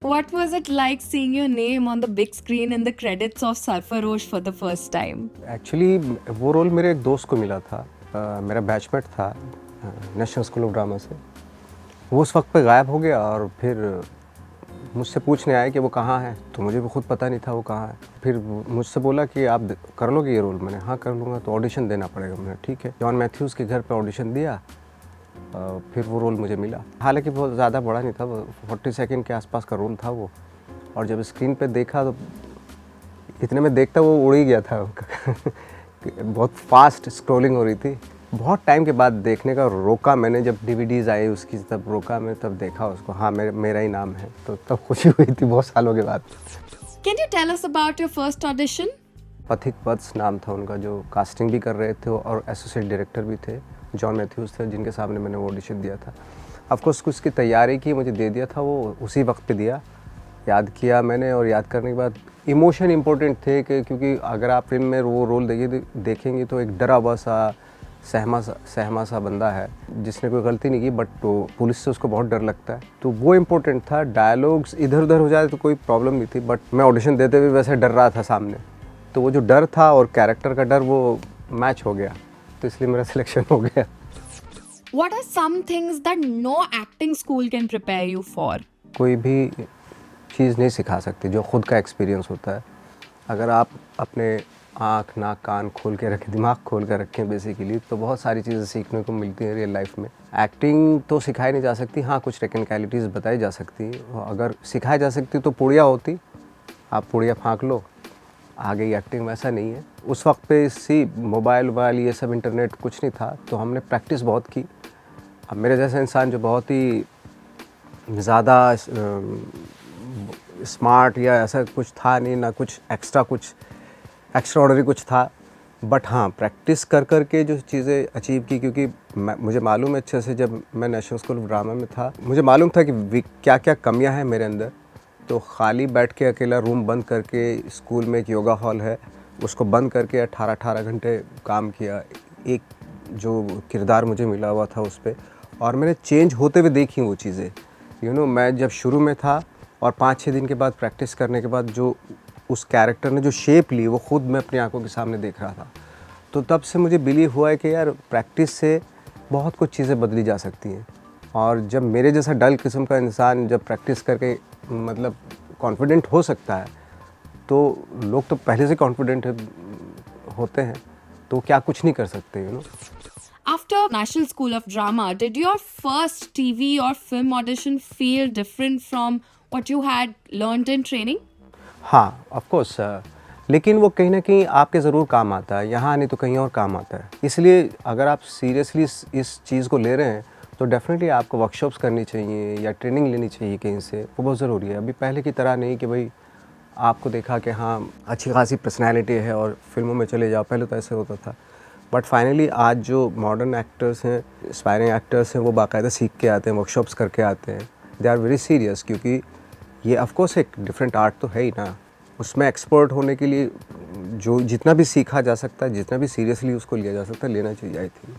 What was it like seeing your name on the big screen in the credits of Sarfarosh for the first time? Actually वो role मेरे एक दोस्त को मिला था, मेरा बैचमेट था नेशनल स्कूल ऑफ ड्रामा से। वो उस वक्त पे गायब हो गया और फिर मुझसे पूछने आया कि वो कहाँ है, तो मुझे भी खुद पता नहीं था वो कहाँ है। फिर मुझसे बोला कि आप कर लोगे ये रोल। मैंने हाँ कर लूँगा, तो ऑडिशन देना पड़ेगा। मैंने ठीक है, जॉन मैथ्यूज़ के घर पे ऑडिशन दिया, फिर वो रोल मुझे मिला। हालांकि बहुत ज़्यादा बड़ा नहीं था, 40 सेकंड के आसपास का रोल था वो। और जब स्क्रीन पे देखा तो इतने में देखता वो उड़ ही गया था बहुत फास्ट स्क्रॉलिंग हो रही थी। बहुत टाइम के बाद देखने का रोका मैंने, जब डीवीडीज़ आई उसकी तब रोका मैं, तब देखा उसको। हाँ मेरा ही नाम है, तो तब खुशी हुई थी बहुत सालों के बाद। Can you tell us about your first audition? पथिक वत्स नाम था उनका, जो कास्टिंग भी कर रहे थे और एसोसिएट डायरेक्टर भी थे। जॉन मैथ्यूज़ थे जिनके सामने मैंने वो ऑडिशन दिया था। ऑफकोर्स उसकी तैयारी की, मुझे दे दिया था वो उसी वक्त पे दिया। याद किया मैंने, और याद करने के बाद इमोशन इम्पोर्टेंट थे कि क्योंकि अगर आप फिल्म में वो रोल देखेंगे तो एक डरा हुआ सा सहमा सा बंदा है जिसने कोई गलती नहीं की, बट तो पुलिस से उसको बहुत डर लगता है। तो वो इम्पोर्टेंट था। डायलॉग्स इधर उधर हो जाए तो कोई प्रॉब्लम नहीं थी, बट मैं ऑडिशन देते हुए वैसे डर रहा था सामने, तो वो जो डर था और कैरेक्टर का डर वो मैच हो गया, तो इसलिए मेरा सिलेक्शन हो गया। What are some things that no acting school can prepare you for? कोई भी चीज़ नहीं सिखा सकती जो ख़ुद का एक्सपीरियंस होता है। अगर आप अपने आँख नाक कान खोल के रखें, दिमाग खोल के रखें बेसिकली, तो बहुत सारी चीज़ें सीखने को मिलती हैं रियल लाइफ में। एक्टिंग तो सिखाई नहीं जा सकती, हाँ कुछ टेक्निकलिटीज़ बताई जा सकती। अगर सिखाई जा सकती तो पुड़िया होती, आप पुड़िया फाँक लो, आ गई एक्टिंग। वैसा नहीं है। उस वक्त पे इसी मोबाइल ये सब इंटरनेट कुछ नहीं था, तो हमने प्रैक्टिस बहुत की। अब मेरे जैसा इंसान जो बहुत ही ज़्यादा स्मार्ट या ऐसा कुछ था नहीं, ना कुछ एक्स्ट्रा ऑर्डनरी कुछ था, बट हाँ प्रैक्टिस कर कर के जो चीज़ें अचीव की। क्योंकि मुझे मालूम है अच्छे से, जब मैं नेशनल स्कूल ऑफ ड्रामा में था मुझे मालूम था कि क्या क्या कमियां हैं मेरे अंदर। तो खाली बैठ के अकेला रूम बंद करके, स्कूल में एक योगा हॉल है उसको बंद करके 18 घंटे काम किया। एक जो किरदार मुझे मिला हुआ था उस पर, और मैंने चेंज होते हुए देखी वो चीज़ें। मैं जब शुरू में था और 5-6 दिन के बाद प्रैक्टिस करने के बाद जो उस कैरेक्टर ने जो शेप ली, वो ख़ुद मैं अपनी आंखों के सामने देख रहा था। तो तब से मुझे बिलीव हुआ है कि यार प्रैक्टिस से बहुत कुछ चीज़ें बदली जा सकती हैं। और जब मेरे जैसा डल किस्म का इंसान जब प्रैक्टिस करके मतलब कॉन्फिडेंट हो सकता है, तो लोग तो पहले से कॉन्फिडेंट होते हैं, तो क्या कुछ नहीं कर सकते। After National School of Drama, did your first TV or film audition feel different from what you had learned in training? हाँ ऑफ कोर्स, लेकिन वो कहीं ना कहीं आपके ज़रूर काम आता है, यहाँ नहीं तो कहीं और काम आता है। इसलिए अगर आप सीरियसली इस चीज़ को ले रहे हैं तो डेफिनेटली आपको वर्कशॉप्स करनी चाहिए या ट्रेनिंग लेनी चाहिए कहीं से, वो बहुत ज़रूरी है। अभी पहले की तरह नहीं कि भाई आपको देखा कि हाँ अच्छी खासी पर्सनैलिटी है और फिल्मों में चले जाओ, पहले तो ऐसे होता था। बट फाइनली आज जो मॉडर्न एक्टर्स हैं, एस्पायरिंग एक्टर्स हैं, वो बाकायदा सीख के आते हैं, वर्कशॉप्स करके आते हैं। दे आर वेरी सीरियस, क्योंकि ये ऑफकोर्स एक डिफरेंट आर्ट तो है ही ना। उसमें एक्सपर्ट होने के लिए जो जितना भी सीखा जा सकता है, जितना भी सीरियसली उसको लिया जा सकता है, लेना चाहिए I think.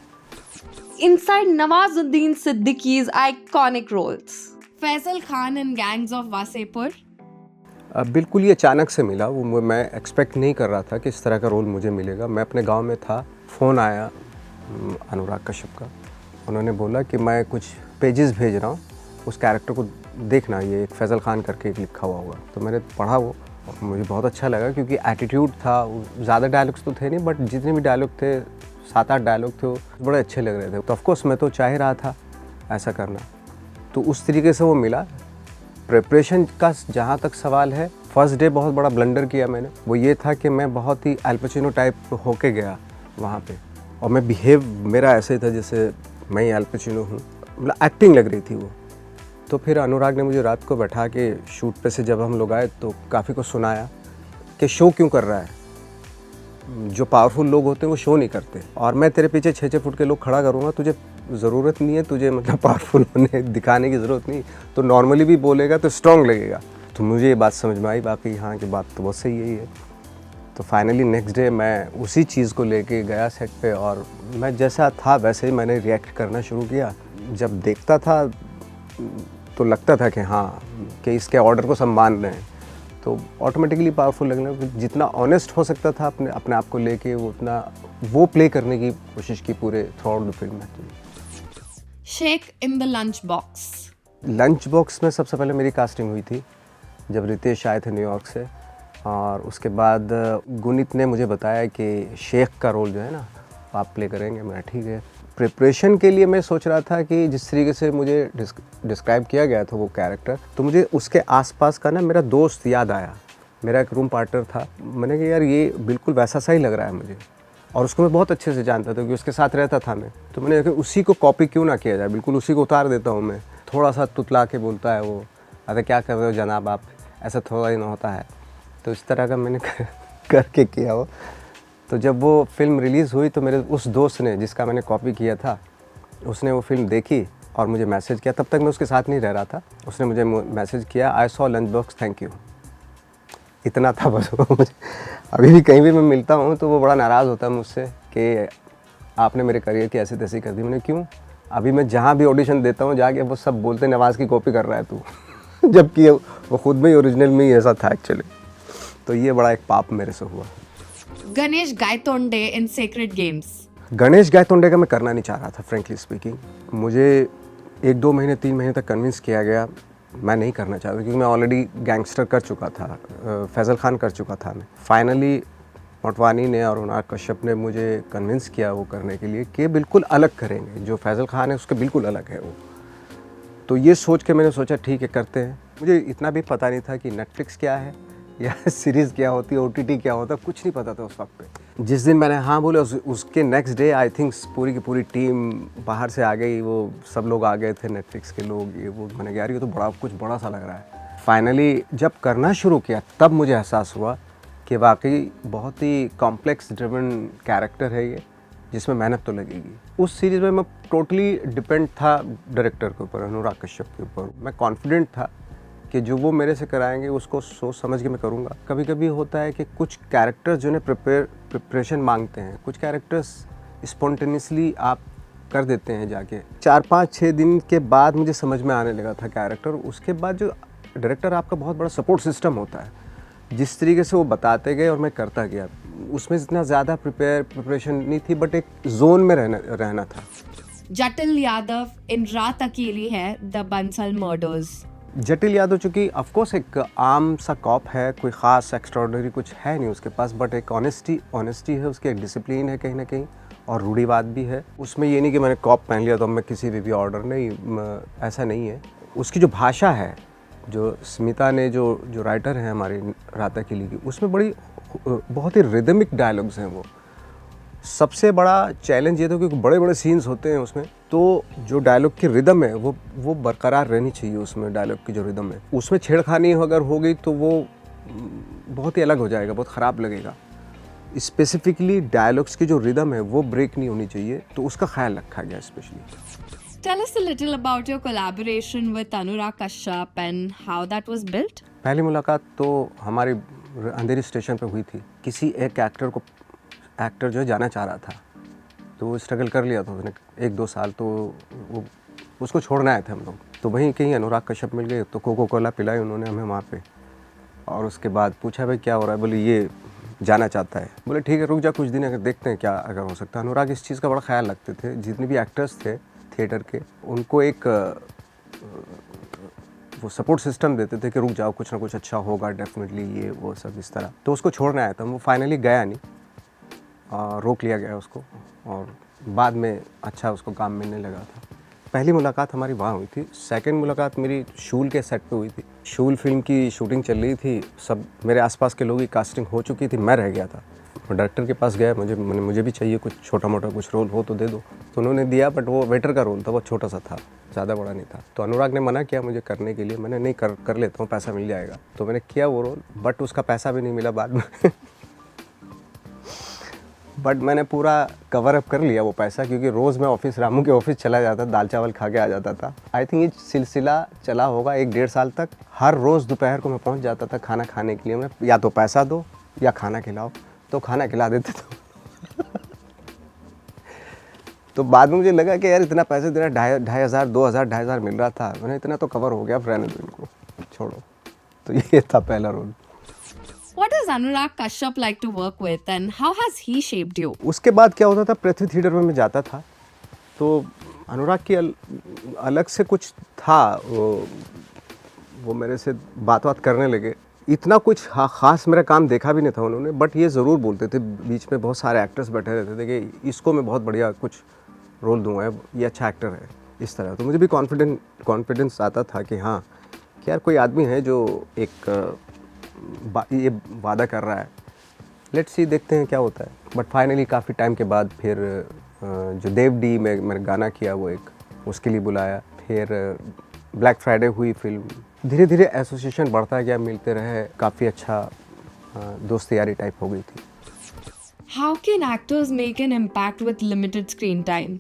Inside Nawazuddin Siddiqui's iconic roles, Faisal Khan in Gangs of Wasepur. बिल्कुल ये अचानक से मिला, वो मैं एक्सपेक्ट नहीं कर रहा था कि इस तरह का रोल मुझे मिलेगा। मैं अपने गांव में था, फ़ोन आया अनुराग कश्यप का। उन्होंने बोला कि मैं कुछ पेजेस भेज रहा हूँ, उस कैरेक्टर को देखना, ये एक फैज़ल खान करके एक लिखा हुआ होगा। तो मैंने पढ़ा वो, मुझे बहुत अच्छा लगा क्योंकि एटीट्यूड था। ज़्यादा डायलॉग्स तो थे नहीं, बट जितने भी डायलॉग थे 7-8 डायलॉग थे, वो बड़े अच्छे लग रहे थे। तो ऑफकोर्स मैं तो चाह रहा था ऐसा करना, तो उस तरीके से वो मिला। प्रिपरेशन का जहाँ तक सवाल है, फर्स्ट डे बहुत बड़ा ब्लंडर किया मैंने। वो ये था कि मैं बहुत ही अल पचिनो टाइप होके गया वहाँ पे, और मैं बिहेव मेरा ऐसे ही था जैसे मैं ही अल पचिनो हूँ, मतलब एक्टिंग लग रही थी वो। तो फिर अनुराग ने मुझे रात को बैठा के शूट पे से जब हम लोग आए तो काफ़ी कुछ सुनाया कि शो क्यों कर रहा है। जो पावरफुल लोग होते हैं वो शो नहीं करते, और मैं तेरे पीछे 6-6 फुट के लोग खड़ा करूँगा, तुझे ज़रूरत नहीं है, तुझे मतलब पावरफुल होने दिखाने की ज़रूरत नहीं, तो नॉर्मली भी बोलेगा तो स्ट्रॉन्ग लगेगा। तो मुझे ये बात समझ में आई, बाकी हाँ की बात तो बहुत सही है। तो फाइनली नेक्स्ट डे मैं उसी चीज़ को लेके गया सेट पे, और मैं जैसा था वैसे ही मैंने रिएक्ट करना शुरू किया। जब देखता था तो लगता था कि हाँ कि इसके ऑर्डर को सब मान रहे हैं, तो ऑटोमेटिकली पावरफुल लगने लगा। जितना ऑनेस्ट हो सकता था अपने अपने आप को लेके, वो उतना वो प्ले करने की कोशिश की पूरे थ्रू आउट द फिल्म में। Shake in the lunch box. Lunch box में सबसे पहले मेरी कास्टिंग हुई थी जब रितेश आए थे न्यूयॉर्क से, और उसके बाद गुनीत ने मुझे बताया कि शेख का रोल जो है ना आप प्ले करेंगे। मैं ठीक है। प्रिपरेशन के लिए मैं सोच रहा था कि जिस तरीके से मुझे डिस्क्राइब किया गया था वो कैरेक्टर, तो मुझे उसके आसपास का ना मेरा दोस्त याद आया, मेरा एक रूम पार्टनर था। मैंने कहा यार ये बिल्कुल वैसा सा ही लग रहा है मुझे, और उसको मैं बहुत अच्छे से जानता था क्योंकि उसके साथ रहता था मैं। तो मैंने कहा उसी को कॉपी क्यों ना किया जाए, बिल्कुल उसी को उतार देता हूँ मैं। थोड़ा सा तुतला के बोलता है वो, अरे क्या कर रहे हो जनाब आप, ऐसा थोड़ा ही ना होता है। तो इस तरह का मैंने करके किया वो। तो जब वो फिल्म रिलीज़ हुई तो मेरे उस दोस्त ने जिसका मैंने कॉपी किया था, उसने वो फिल्म देखी और मुझे मैसेज किया। तब तक मैं उसके साथ नहीं रह रहा था। उसने मुझे मैसेज किया, I saw lunch box, thank you. इतना था बस वो मुझे। अभी भी कहीं भी मैं मिलता हूँ तो वो बड़ा नाराज़ होता है मुझसे कि आपने मेरे करियर की ऐसी तैसी कर दी। मैंने क्यों, अभी मैं जहाँ भी ऑडिशन देता हूँ जाके वो सब बोलते नवाज़ की कॉपी कर रहा है तू जबकि वो खुद में ही ओरिजिनल में ही ऐसा था एक्चुअली। तो ये बड़ा एक पाप मेरे से हुआ। गणेश गायतोंडे इन सेक्रेड गेम्स। गणेश गायतोंडे का मैं करना नहीं चाह रहा था फ्रेंकली स्पीकिंग। मुझे 1-2 महीने 3 महीने तक कन्विंस किया गया, मैं नहीं करना चाहता क्योंकि मैं ऑलरेडी गैंगस्टर कर चुका था, फैज़ल खान कर चुका था मैं। फाइनली मोटवानी ने और अनुराग कश्यप ने मुझे कन्विंस किया वो करने के लिए कि बिल्कुल अलग करेंगे, जो फैज़ल खान है उसके बिल्कुल अलग है वो। तो ये सोच के मैंने सोचा ठीक है करते हैं। मुझे इतना भी पता नहीं था कि नेटफ्लिक्स क्या है या सीरीज़ क्या होती है, OTT क्या होता है, कुछ नहीं पता था उस वक्त पे। जिस दिन मैंने हाँ बोला उसके नेक्स्ट डे आई थिंक पूरी की पूरी टीम बाहर से आ गई, वो सब लोग आ गए थे नेटफ्लिक्स के लोग, ये वो। मैंने कहा यार ये तो कुछ बड़ा सा लग रहा है। फाइनली जब करना शुरू किया तब मुझे एहसास हुआ कि वाकई बहुत ही कॉम्प्लेक्स ड्रिवन कैरेक्टर है ये, जिसमें मेहनत तो लगेगी। उस सीरीज़ में मैं टोटली डिपेंड था डायरेक्टर के ऊपर, अनुराग कश्यप के ऊपर। मैं कॉन्फिडेंट था कि जो वो मेरे से कराएंगे उसको सोच समझ के मैं करूँगा। कभी कभी होता है कि कुछ कैरेक्टर्स जो है प्रिपरेशन मांगते हैं, कुछ कैरेक्टर्स स्पॉन्टेनियसली आप कर देते हैं जाके। 4-5-6 दिन के बाद मुझे समझ में आने लगा था कैरेक्टर। उसके बाद जो डायरेक्टर आपका बहुत बड़ा सपोर्ट सिस्टम होता है, जिस तरीके से वो बताते गए और मैं करता गया, उसमें इतना ज़्यादा प्रिपरेशन नहीं थी, बट एक जोन में रहना था। जटिल यादव इन रात अकेली है, द बंसल मर्डर्स। जटिल यादव चूँकि ऑफकोर्स एक आम सा कॉप है, कोई ख़ास एक्स्ट्रॉर्डनरी कुछ है नहीं उसके पास, बट एक ऑनेस्टी है उसकी, एक डिसिप्लिन है कहीं ना कहीं, और रूढ़िवाद भी है उसमें। ये नहीं कि मैंने कॉप पहन लिया तो मैं किसी भी ऑर्डर नहीं, ऐसा नहीं है। उसकी जो भाषा है, जो स्मिता ने जो राइटर हैं हमारी रात अकेली की, उसमें बहुत ही रिदमिक डायलॉग्स हैं वो। सबसे बड़ा चैलेंज ये था क्योंकि बड़े बड़े सीन्स होते हैं उसमें, तो जो डायलॉग की रिदम है वो बरकरार रहनी चाहिए उसमें। डायलॉग की जो रिदम है उसमें छेड़खानी अगर हो गई तो वो बहुत ही अलग हो जाएगा, बहुत ख़राब लगेगा। स्पेसिफिकली डायलॉग्स की जो रिदम है वो ब्रेक नहीं होनी चाहिए, तो उसका ख्याल रखा गया specially. Tell us a little about your collaboration with Anurag Kashyap and how that was built. पहली मुलाकात तो हमारी अंधेरी स्टेशन पे हुई थी। किसी एक एक्टर जो है जाना चाह रहा था, तो वो स्ट्रगल कर लिया था उसने 1-2 साल, तो वो उसको छोड़ना आए थे हम लोग। तो वहीं कहीं अनुराग कश्यप मिल गए, तो कोको कोला पिलाई उन्होंने हमें वहाँ पे। और उसके बाद पूछा भाई क्या हो रहा है, बोले ये जाना चाहता है। बोले ठीक है रुक जा कुछ दिन, अगर देखते हैं क्या अगर हो सकता है। अनुराग इस चीज़ का बड़ा ख्याल रखते थे, जितने भी एक्टर्स थे थिएटर के, उनको एक वो सपोर्ट सिस्टम देते थे कि रुक जाओ कुछ ना कुछ अच्छा होगा डेफिनेटली, ये वो सब इस तरह। तो उसको छोड़ने आया था वो, फाइनली गया नहीं, रोक लिया गया उसको, और बाद में अच्छा उसको काम मिलने लगा था। पहली मुलाकात हमारी वहाँ हुई थी। सेकंड मुलाकात मेरी शूल के सेट पे हुई थी। शूल फिल्म की शूटिंग चल रही थी, सब मेरे आसपास के लोगों की कास्टिंग हो चुकी थी, मैं रह गया था। डायरेक्टर के पास गया, मुझे भी चाहिए कुछ छोटा मोटा कुछ रोल हो तो दे दो। तो उन्होंने दिया, बट वो वेटर का रोल था, वो छोटा सा था, ज़्यादा बड़ा नहीं था। तो अनुराग ने मना किया मुझे करने के लिए। मैंने नहीं कर लेता हूँ, पैसा मिल जाएगा। तो मैंने किया वो रोल, बट उसका पैसा भी नहीं मिला बाद में बट मैंने पूरा कवर अप कर लिया वो पैसा, क्योंकि रोज़ मैं रामू के ऑफिस चला जाता, दाल चावल खा के आ जाता था। आई थिंक ये सिलसिला चला होगा 1-1.5 साल तक। हर रोज़ दोपहर को मैं पहुंच जाता था खाना खाने के लिए। मैं या तो पैसा दो या खाना खिलाओ, तो खाना खिला देते थे तो बाद में मुझे लगा कि यार इतना पैसे देना, 2,500 2,000 मिल रहा था, मैंने इतना तो कवर हो गया, रहने दो इनको, छोड़ो। तो ये था पहला role. What is Anurag Kashyap like to work with and how has he shaped you? उसके बाद क्या होता था, पृथ्वी थिएटर में मैं जाता था तो अनुराग की अलग से कुछ था, वो मेरे से बात करने लगे। इतना कुछ ख़ास मेरा काम देखा भी नहीं था उन्होंने, बट ये ज़रूर बोलते थे, बीच में बहुत सारे एक्टर्स बैठे रहते थे कि इसको मैं बहुत बढ़िया कुछ रोल दूंगा, ये अच्छा एक्टर है, इस तरह। तो मुझे भी कॉन्फिडेंस आता था कि हाँ कि यार कोई आदमी है जो एक ये वादा कर रहा है, लेट्स सी, देखते हैं क्या होता है। बट फाइनली काफ़ी टाइम के बाद फिर जो देव डी में मैंने गाना किया, वो एक उसके लिए बुलाया। फिर ब्लैक फ्राइडे हुई फिल्म, धीरे धीरे एसोसिएशन बढ़ता गया, मिलते रहे, काफ़ी अच्छा दोस्त यारी टाइप हो गई थी। How can actors make an impact with limited screen time?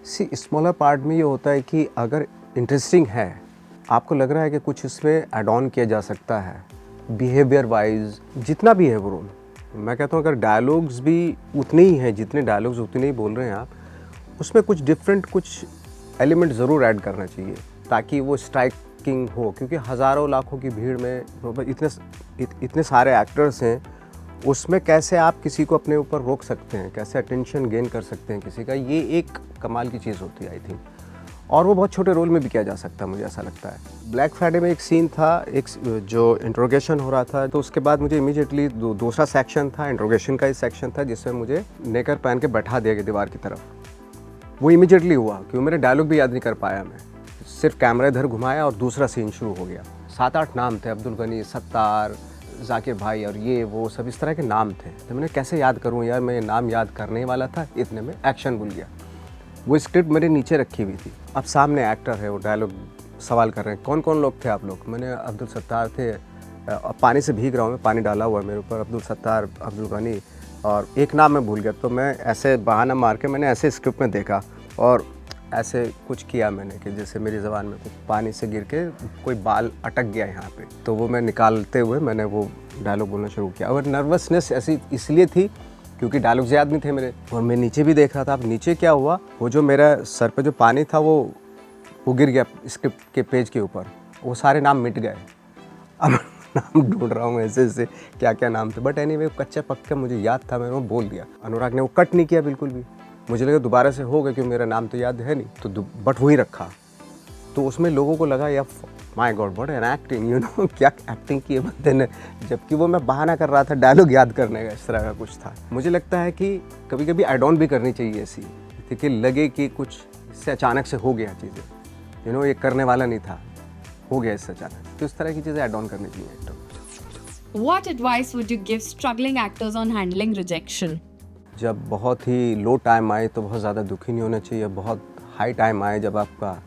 See smaller part में ये होता है कि अगर इंटरेस्टिंग है, आपको लग रहा है कि कुछ इसमें ऐड ऑन किया जा सकता है, बिहेवियर वाइज जितना भी है वो रोल, मैं कहता हूँ अगर डायलॉग्स भी उतने ही हैं, जितने डायलॉग्स उतने ही बोल रहे हैं आप, उसमें कुछ डिफरेंट कुछ एलिमेंट ज़रूर ऐड करना चाहिए ताकि वो स्ट्राइकिंग हो। क्योंकि हज़ारों लाखों की भीड़ में इतने सारे एक्टर्स हैं, उसमें कैसे आप किसी को अपने ऊपर रोक सकते हैं, कैसे अटेंशन गेन कर सकते हैं किसी का, ये एक कमाल की चीज़ होती है आई थिंक। और वो बहुत छोटे रोल में भी किया जा सकता है, मुझे ऐसा लगता है। ब्लैक फ्राइडे में एक सीन था, एक जो इंट्रोगेशन हो रहा था, तो उसके बाद मुझे इमीडिएटली दूसरा सेक्शन था, इंट्रोगेशन का ही सेक्शन था, जिसमें मुझे नेकर पहन के बैठा दिया गया दीवार की तरफ। वो इमीडिएटली हुआ क्योंकि मेरे डायलॉग भी याद नहीं कर पाया मैं, सिर्फ कैमरा इधर घुमाया और दूसरा सीन शुरू हो गया। 7-8 नाम थे, अब्दुल गनी, सत्तार, जाकिर भाई और ये वो सब इस तरह के नाम थे। तो मैंने कैसे याद करूँ यार, मैं नाम याद करने वाला था, इतने में एक्शन भूल गया। वो स्क्रिप्ट मेरे नीचे रखी हुई थी, अब सामने एक्टर है, वो डायलॉग सवाल कर रहे हैं, कौन कौन लोग थे आप लोग? मैंने अब्दुल सत्तार थे, पानी से भीग रहा हूँ मैं, पानी डाला हुआ है मेरे ऊपर, अब्दुल सत्तार, अब्दुल गनी, और एक नाम मैं भूल गया। तो मैं ऐसे बहाना मार के मैंने ऐसे स्क्रिप्ट में देखा और ऐसे कुछ किया मैंने कि जैसे मेरी ज़बान में कुछ पानी से गिर के कोई बाल अटक गया यहाँ पे, तो वो मैं निकालते हुए मैंने वो डायलॉग बोलना शुरू किया। और नर्वसनेस ऐसी इसलिए थी क्योंकि डायलॉग्स याद नहीं थे मेरे, और मैं नीचे भी देख रहा था। अब नीचे क्या हुआ, वो जो मेरा सर पे जो पानी था वो गिर गया स्क्रिप्ट के पेज के ऊपर, वो सारे नाम मिट गए। अब नाम ढूंढ रहा हूँ ऐसे ऐसे क्या क्या नाम थे, बट एनीवे कच्चा पक्का मुझे याद था, मैंने वो बोल दिया। अनुराग ने वो कट नहीं किया बिल्कुल भी, मुझे लगा दोबारा से होगा क्योंकि मेरा नाम तो याद है नहीं, तो बट वही रखा। तो उसमें लोगों को लगा यार my God what an acting, you know, क्या एक्टिंग की है बंदे ने, जबकि वो मैं बहाना कर रहा था डायलॉग याद करने का, इस तरह का कुछ था। मुझे लगता है कि कभी कभी ऐड ऑन भी करनी चाहिए ऐसी, क्योंकि लगे कि कुछ इससे अचानक से हो गया चीज़ें, यू नो, ये करने वाला नहीं था, हो गया इससे अचानक, तो इस तरह की चीज़ें ऐड ऑन करनी चाहिए actor. What advice would you give struggling actors on handling rejection? जब बहुत ही लो टाइम आए तो बहुत ज़्यादा दुखी नहीं होना चाहिए, बहुत हाई टाइम आए जब आपका,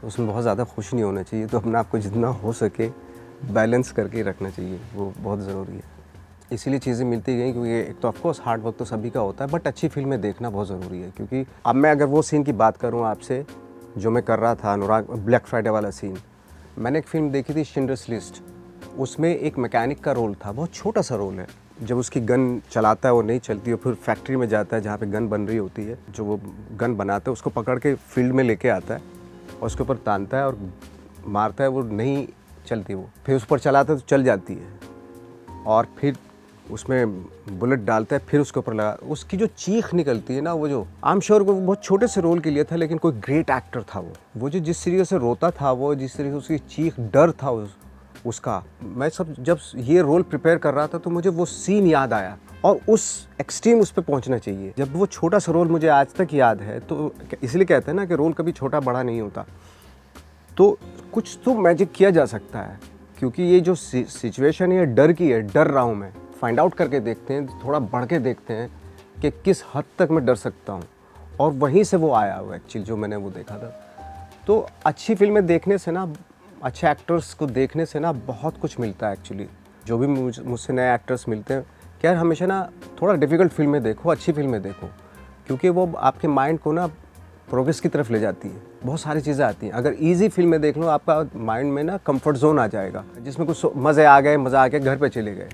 उसमें बहुत ज़्यादा खुश नहीं होना चाहिए। तो अपने आप को जितना हो सके बैलेंस करके रखना चाहिए, वो बहुत ज़रूरी है। इसीलिए चीज़ें मिलती गई क्योंकि एक तो ऑफकोर्स हार्ड वर्क तो सभी का होता है, बट अच्छी फिल्में देखना बहुत ज़रूरी है। क्योंकि अब मैं अगर वो सीन की बात करूँ आपसे जो मैं कर रहा था, अनुराग ब्लैक फ्राइडे वाला सीन, मैंने एक फिल्म देखी थी शिंडलर्स लिस्ट, उसमें एक मैकेनिक का रोल था, बहुत छोटा सा रोल है। जब उसकी गन चलाता है वो नहीं चलती, और फिर फैक्ट्री में जाता है जहाँ पे गन बन रही होती है, जो वो गन बनाता है उसको पकड़ के फील्ड में लेके आता है और उसके ऊपर तानता है और मारता है, वो नहीं चलती, वो फिर उस पर चलाता है तो चल जाती है, और फिर उसमें बुलेट डालता है, फिर उसके ऊपर लगा, उसकी जो चीख निकलती है ना, वो जो आई एम श्योर वो बहुत छोटे से रोल के लिए था, लेकिन कोई ग्रेट एक्टर था वो जो जिस तरीके से रोता था, वो जिस तरीके से उसकी चीख, डर था उसका, मैं सब जब ये रोल प्रिपेयर कर रहा था तो मुझे वो सीन याद आया, और उस एक्सट्रीम उस पर पहुंचना चाहिए। जब वो छोटा सा रोल मुझे आज तक याद है, तो इसलिए कहते हैं ना कि रोल कभी छोटा बड़ा नहीं होता, तो कुछ तो मैजिक किया जा सकता है। क्योंकि ये जो सिचुएशन है डर की है, डर रहा हूँ मैं, फाइंड आउट करके देखते हैं, थोड़ा बढ़ के देखते हैं कि किस हद तक मैं डर सकता हूँ, और वहीं से वो आया वो एक्चुअली जो मैंने वो देखा था। तो अच्छी फिल्में देखने से ना, अच्छे एक्टर्स को देखने से ना बहुत कुछ मिलता है एक्चुअली। जो भी मुझसे नए एक्टर्स मिलते हैं, क्या हमेशा ना थोड़ा डिफ़िकल्ट फिल्में देखो, अच्छी फिल्में देखो, क्योंकि वो आपके माइंड को ना प्रोग्रेस की तरफ ले जाती है, बहुत सारी चीज़ें आती हैं। अगर इजी फिल्में देख लो, आपका माइंड में ना कंफर्ट जोन आ जाएगा, जिसमें कुछ मज़े आ गए, मज़ा आ के घर पे चले गए,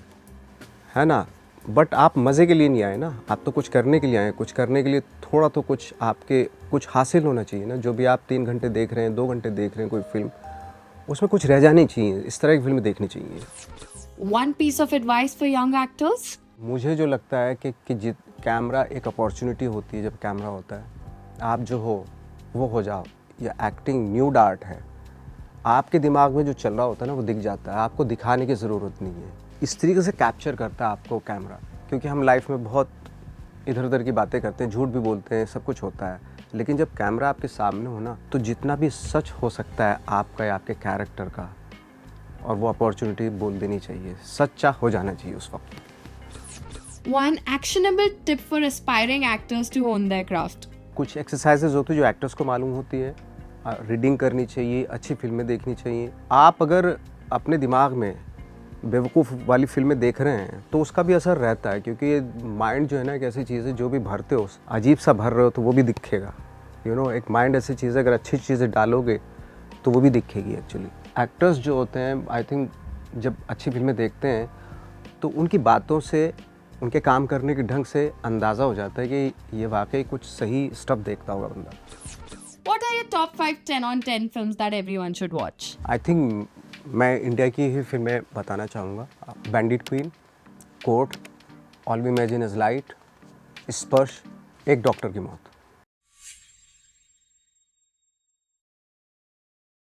है ना। बट आप मज़े के लिए नहीं आए ना, आप तो कुछ करने के लिए आए। कुछ करने के लिए थोड़ा तो कुछ आपके कुछ हासिल होना चाहिए ना। जो भी आप 3 घंटे देख रहे हैं, 2 घंटे देख रहे हैं कोई फिल्म, उसमें कुछ रह जानी चाहिए। इस तरह की फिल्म देखनी चाहिए। One piece of advice for young actors? मुझे जो लगता है कि जित कैमरा एक अपॉर्चुनिटी होती है। जब कैमरा होता है, आप जो हो वो हो जाओ। या एक्टिंग न्यूड आर्ट है, आपके दिमाग में जो चल रहा होता है ना वो दिख जाता है, आपको दिखाने की ज़रूरत नहीं है। इस तरीके से कैप्चर करता है आपको कैमरा, क्योंकि हम लाइफ में बहुत इधर उधर की बातें करते हैं, झूठ भी बोलते हैं, सब कुछ होता है। लेकिन जब कैमरा आपके सामने हो ना, तो जितना भी सच हो सकता है आपका या आपके कैरेक्टर का, और वो अपॉर्चुनिटी बोल देनी चाहिए, सच्चा हो जाना चाहिए उस वक्त। One actionable tip for aspiring actors to hone their craft? कुछ एक्सरसाइजेज होती है जो एक्टर्स को मालूम होती है। रीडिंग करनी चाहिए, अच्छी फिल्में देखनी चाहिए। आप अगर अपने दिमाग में बेवकूफ़ वाली फिल्में देख रहे हैं तो उसका भी असर रहता है, क्योंकि ये माइंड जो है ना एक ऐसी चीज़ है, जो भी भरते हो अजीब सा भर रहे हो तो वो भी दिखेगा। एक माइंड ऐसी चीज़ है, अगर अच्छी चीज़ें डालोगे तो वो भी दिखेगी एक्चुअली। एक्टर्स जो होते हैं, आई थिंक जब अच्छी फिल्में देखते हैं तो उनकी बातों से, उनके काम करने के ढंग से अंदाज़ा हो जाता है कि ये वाकई कुछ सही स्टफ देखता होगा बंदा। What are your top 5 10 on 10 films that everyone should watch? I think मैं इंडिया की ही फिल्में बताना चाहूँगा। Bandit Queen, Court, All We Imagine Is Light, Sparsh, एक डॉक्टर की मौत।